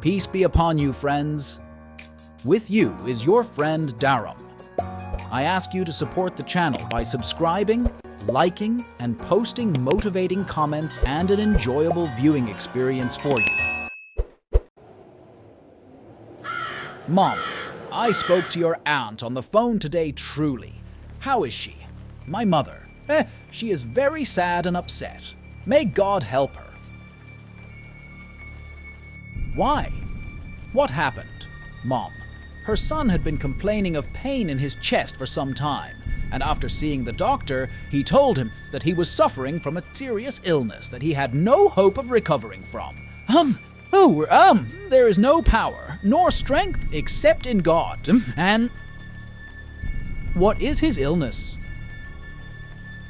Peace be upon you, friends. With you is your friend Darum. I ask you to support the channel by subscribing, liking, and posting motivating comments and an enjoyable viewing experience for you. Mom, I spoke to your aunt on the phone today truly. How is she? My mother. She is very sad and upset. May God help her. Why? What happened? Mom, her son had been complaining of pain in his chest for some time, and after seeing the doctor, he told him that he was suffering from a serious illness that he had no hope of recovering from. There is no power nor strength except in God. And what is his illness?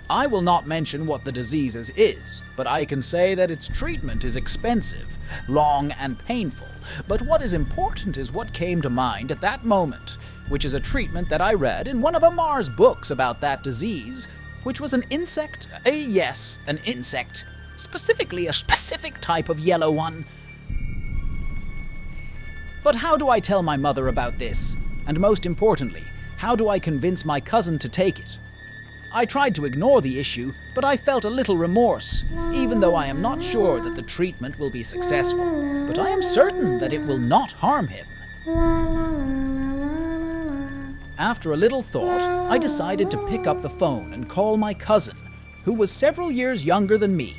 I will not mention what the disease is, but I can say that its treatment is expensive, long, and painful. But what is important is what came to mind at that moment, which is a treatment that I read in one of Amar's books about that disease, which was an insect. Yes, an insect. Specifically a specific type of yellow one. But how do I tell my mother about this? And most importantly, how do I convince my cousin to take it? I tried to ignore the issue, but I felt a little remorse, even though I am not sure that the treatment will be successful. But I am certain that it will not harm him. After a little thought, I decided to pick up the phone and call my cousin, who was several years younger than me,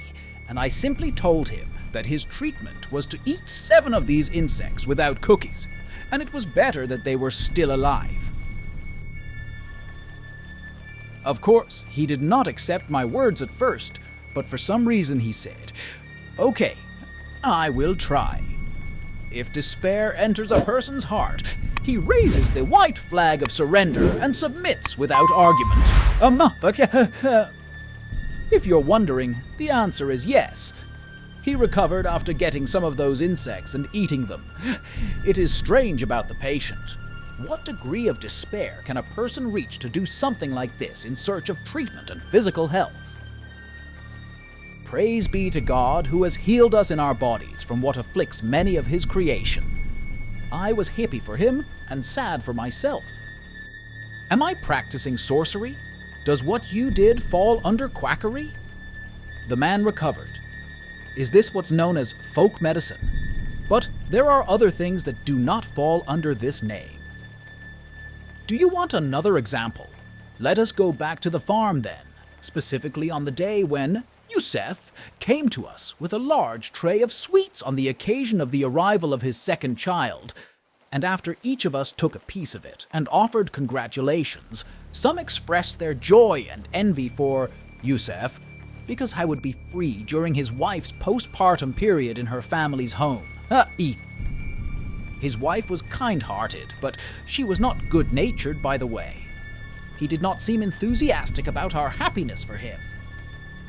and I simply told him that his treatment was to eat 7 of these insects without cookies, and it was better that they were still alive. Of course, he did not accept my words at first, but for some reason he said, "Okay, I will try." If despair enters a person's heart, he raises the white flag of surrender and submits without argument. If you're wondering, the answer is yes. He recovered after getting some of those insects and eating them. It is strange about the patient. What degree of despair can a person reach to do something like this in search of treatment and physical health? Praise be to God who has healed us in our bodies from what afflicts many of his creation. I was happy for him and sad for myself. Am I practicing sorcery? Does what you did fall under quackery? The man recovered. Is this what's known as folk medicine? But there are other things that do not fall under this name. Do you want another example? Let us go back to the farm then, specifically on the day when Yusef came to us with a large tray of sweets on the occasion of the arrival of his second child. And after each of us took a piece of it and offered congratulations, some expressed their joy and envy for Yusef because I would be free during his wife's postpartum period in her family's home. His wife was kind-hearted, but she was not good-natured by the way. He did not seem enthusiastic about our happiness for him.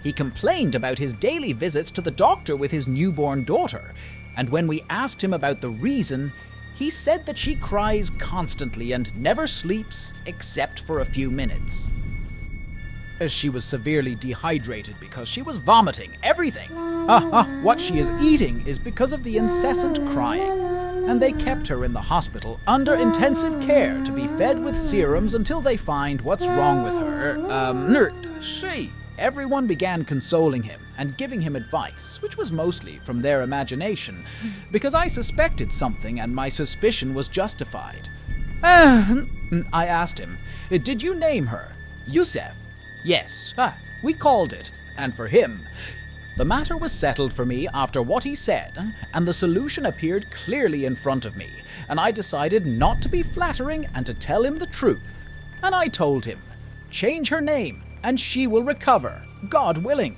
He complained about his daily visits to the doctor with his newborn daughter, and when we asked him about the reason, he said that she cries constantly and never sleeps except for a few minutes. As she was severely dehydrated because she was vomiting everything. What she is eating is because of the incessant crying. And they kept her in the hospital under intensive care to be fed with serums until they find what's wrong with her. Everyone began consoling him and giving him advice, which was mostly from their imagination, because I suspected something and my suspicion was justified. I asked him, "Did you name her? Yusef?" "Yes, we called it, and for him." The matter was settled for me after what he said, and the solution appeared clearly in front of me, and I decided not to be flattering and to tell him the truth. And I told him, "Change her name, and she will recover, God willing."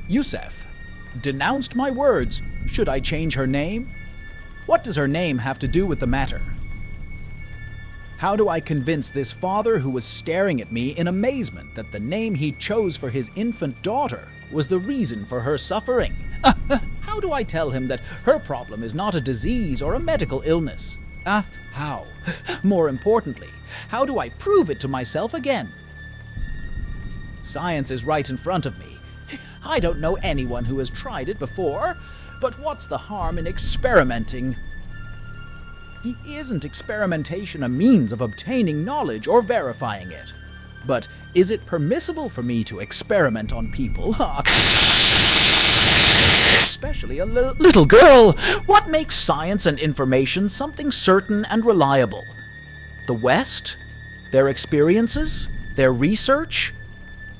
Yusef denounced my words. Should I change her name? What does her name have to do with the matter? How do I convince this father who was staring at me in amazement that the name he chose for his infant daughter was the reason for her suffering? How do I tell him that her problem is not a disease or a medical illness? How? More importantly, how do I prove it to myself again? Science is right in front of me. I don't know anyone who has tried it before, but what's the harm in experimenting? Isn't experimentation a means of obtaining knowledge or verifying it? But is it permissible for me to experiment on people? Especially a little girl. What makes science and information something certain and reliable? The West? Their experiences? Their research?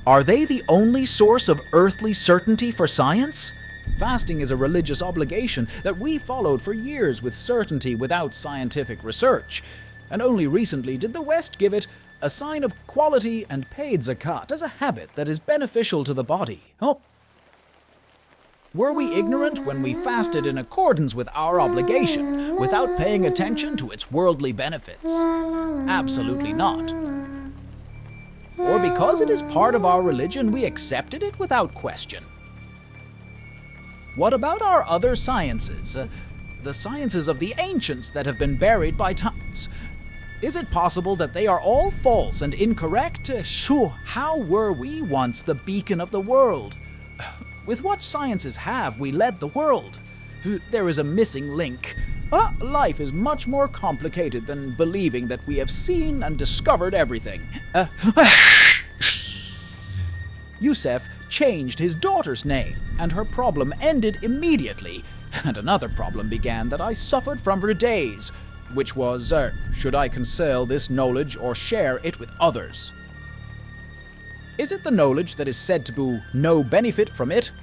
Are they the only source of earthly certainty for science? Fasting is a religious obligation that we followed for years with certainty without scientific research, and only recently did the West give it a sign of quality and paid zakat as a habit that is beneficial to the body. Oh. Were we ignorant when we fasted in accordance with our obligation, without paying attention to its worldly benefits? Absolutely not. Or because it is part of our religion, we accepted it without question. What about our other sciences? The sciences of the ancients that have been buried by times? Is it possible that they are all false and incorrect? How were we once the beacon of the world? With what sciences have we led the world? There is a missing link. Life is much more complicated than believing that we have seen and discovered everything. Yusef changed his daughter's name, and her problem ended immediately. And another problem began that I suffered from for days, which was, should I conceal this knowledge or share it with others? Is it the knowledge that is said to be no benefit from it?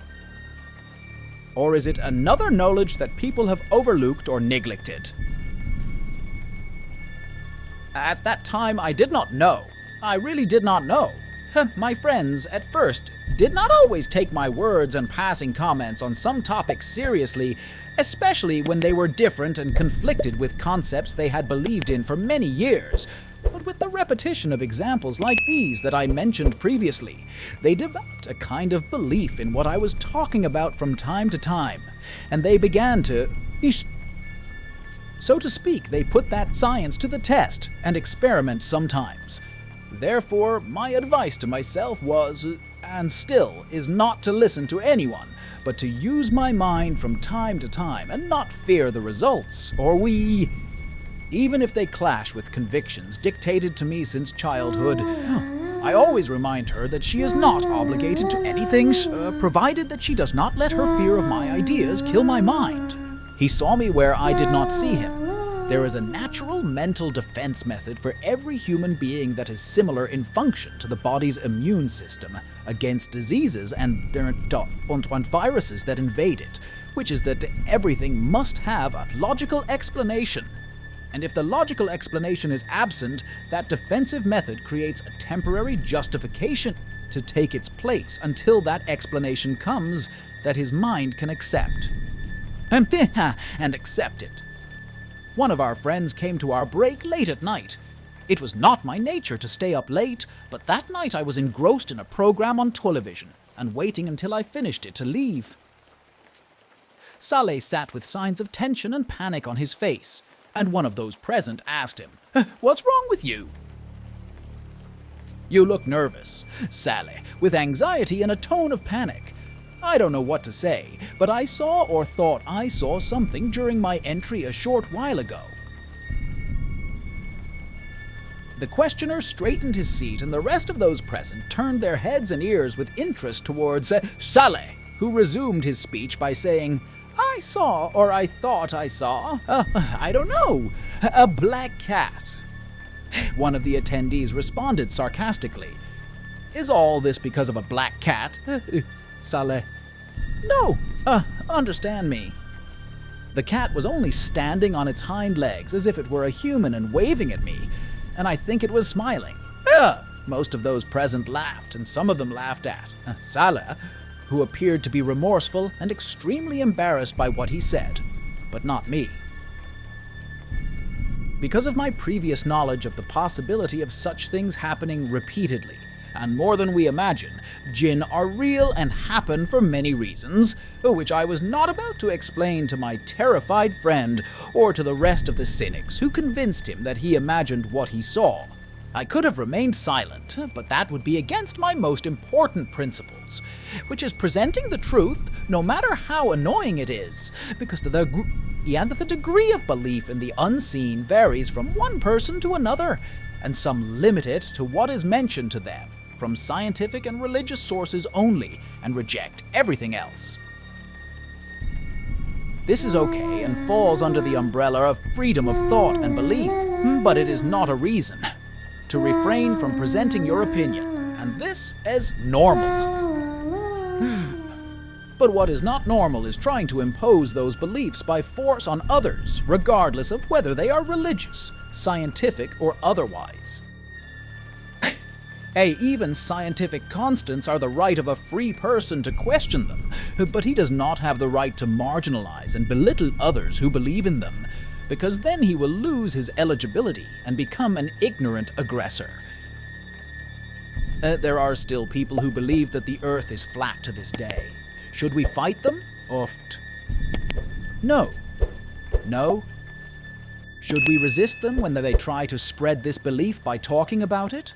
Or is it another knowledge that people have overlooked or neglected? At that time, I did not know. I really did not know. My friends, at first, did not always take my words and passing comments on some topics seriously, especially when they were different and conflicted with concepts they had believed in for many years. But with the repetition of examples like these that I mentioned previously, they developed a kind of belief in what I was talking about from time to time, and they began to, so to speak, they put that science to the test and experiment sometimes. Therefore, my advice to myself was, and still is, not to listen to anyone, but to use my mind from time to time and not fear the results, even if they clash with convictions dictated to me since childhood. I always remind her that she is not obligated to anything, provided that she does not let her fear of my ideas kill my mind. He saw me where I did not see him. There is a natural mental defense method for every human being that is similar in function to the body's immune system against diseases and viruses that invade it, which is that everything must have a logical explanation. And if the logical explanation is absent, that defensive method creates a temporary justification to take its place until that explanation comes that his mind can accept. And accept it. One of our friends came to our break late at night. It was not my nature to stay up late, but that night I was engrossed in a program on television and waiting until I finished it to leave. Saleh sat with signs of tension and panic on his face, and one of those present asked him, "What's wrong with you?" "You look nervous," Saleh, with anxiety and a tone of panic. I don't know what to say, but I saw or thought I saw something during my entry a short while ago. The questioner straightened his seat, and the rest of those present turned their heads and ears with interest towards Saleh, who resumed his speech by saying, "I saw, or I thought I saw, I don't know, a black cat." One of the attendees responded sarcastically, "Is all this because of a black cat?" Saleh, "No, understand me. The cat was only standing on its hind legs as if it were a human and waving at me, and I think it was smiling." Most of those present laughed, and some of them laughed at Saleh, who appeared to be remorseful and extremely embarrassed by what he said, but not me. Because of my previous knowledge of the possibility of such things happening repeatedly, and more than we imagine, jinn are real and happen for many reasons, which I was not about to explain to my terrified friend or to the rest of the cynics who convinced him that he imagined what he saw. I could have remained silent, but that would be against my most important principles, which is presenting the truth no matter how annoying it is, because the degree of belief in the unseen varies from one person to another, and some limit it to what is mentioned to them from scientific and religious sources only, and reject everything else. This is okay and falls under the umbrella of freedom of thought and belief, but it is not a reason to refrain from presenting your opinion, and this as normal. But what is not normal is trying to impose those beliefs by force on others, regardless of whether they are religious, scientific, or otherwise. Hey, even scientific constants are the right of a free person to question them, but he does not have the right to marginalize and belittle others who believe in them, because then he will lose his eligibility and become an ignorant aggressor. There are still people who believe that the earth is flat to this day. Should we fight them? No. No. Should we resist them when they try to spread this belief by talking about it?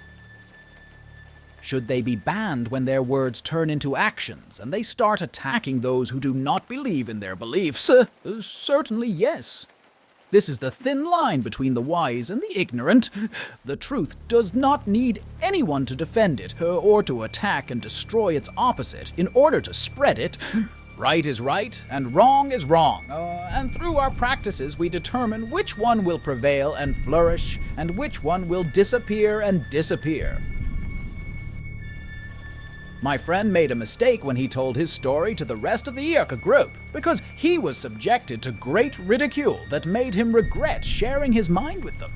Should they be banned when their words turn into actions and they start attacking those who do not believe in their beliefs? Certainly yes. This is the thin line between the wise and the ignorant. The truth does not need anyone to defend it or to attack and destroy its opposite in order to spread it. Right is right and wrong is wrong. And through our practices we determine which one will prevail and flourish and which one will disappear and disappear. My friend made a mistake when he told his story to the rest of the Irka group, because he was subjected to great ridicule that made him regret sharing his mind with them.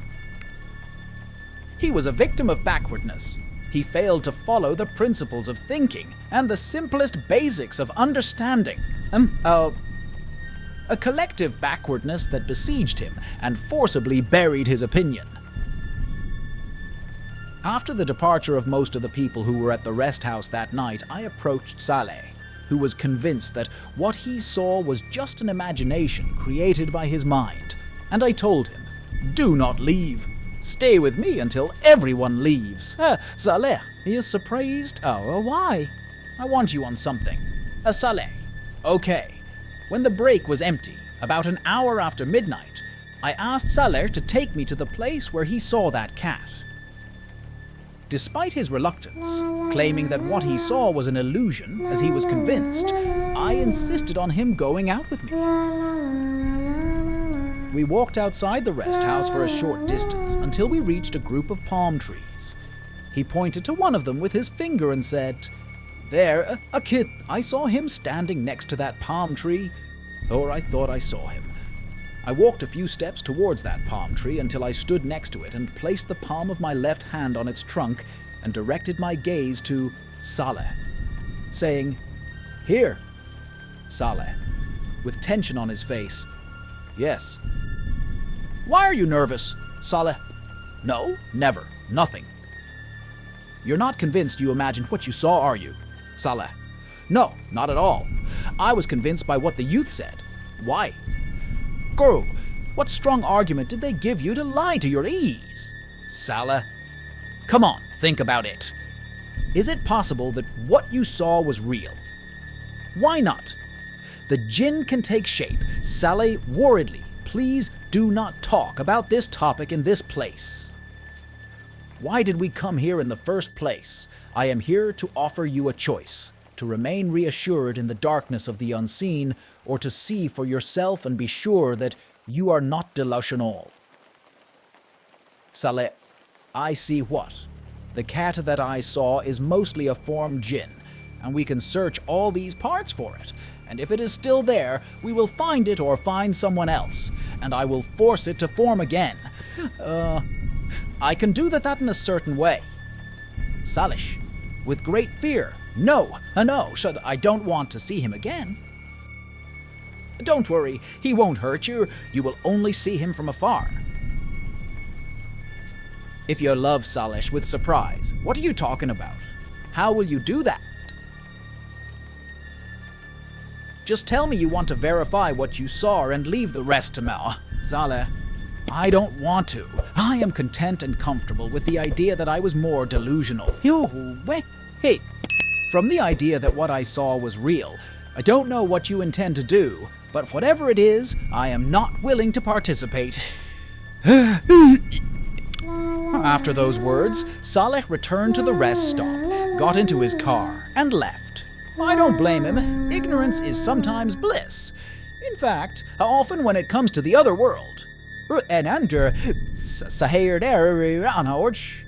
He was a victim of backwardness. He failed to follow the principles of thinking and the simplest basics of understanding. A collective backwardness that besieged him and forcibly buried his opinion. After the departure of most of the people who were at the rest house that night, I approached Saleh, who was convinced that what he saw was just an imagination created by his mind, and I told him, "Do not leave. Stay with me until everyone leaves." Saleh, he is surprised. Why? I want you on something. Saleh, okay. When the break was empty, about an hour after midnight, I asked Saleh to take me to the place where he saw that cat. Despite his reluctance, claiming that what he saw was an illusion, as he was convinced, I insisted on him going out with me. We walked outside the rest house for a short distance until we reached a group of palm trees. He pointed to one of them with his finger and said, "There, a kid. I saw him standing next to that palm tree, or I thought I saw him." I walked a few steps towards that palm tree until I stood next to it and placed the palm of my left hand on its trunk and directed my gaze to Saleh, saying, "Here." Saleh, with tension on his face, "Yes." "Why are you nervous?" Saleh, "No, never, nothing." "You're not convinced you imagined what you saw, are you?" Saleh, "No, not at all. I was convinced by what the youth said." "Why?" "Guru, what strong argument did they give you to lie to your ease?" Saleh, "Come on, think about it. Is it possible that what you saw was real? Why not? The jinn can take shape. Saleh, worriedly, please do not talk about this topic in this place. Why did we come here in the first place? I am here to offer you a choice, to remain reassured in the darkness of the unseen, or to see for yourself and be sure that you are not delusional." Saleh, "I see what? The cat that I saw is mostly a formed jinn, and we can search all these parts for it, and if it is still there, we will find it or find someone else, and I will force it to form again. I can do that in a certain way." Salish, with great fear, "No, I don't want to see him again." "Don't worry, he won't hurt you. You will only see him from afar." "If you love Salish with surprise, what are you talking about? How will you do that?" "Just tell me you want to verify what you saw and leave the rest to me." Saleh, I don't want to. I am content and comfortable with the idea that I was more delusional. Hey, from the idea that what I saw was real. I don't know what you intend to do, but whatever it is, I am not willing to participate. After those words, Saleh returned to the rest stop, got into his car, and left. I don't blame him. Ignorance is sometimes bliss. In fact, often when it comes to the other world. En ander, saher der anhoorts.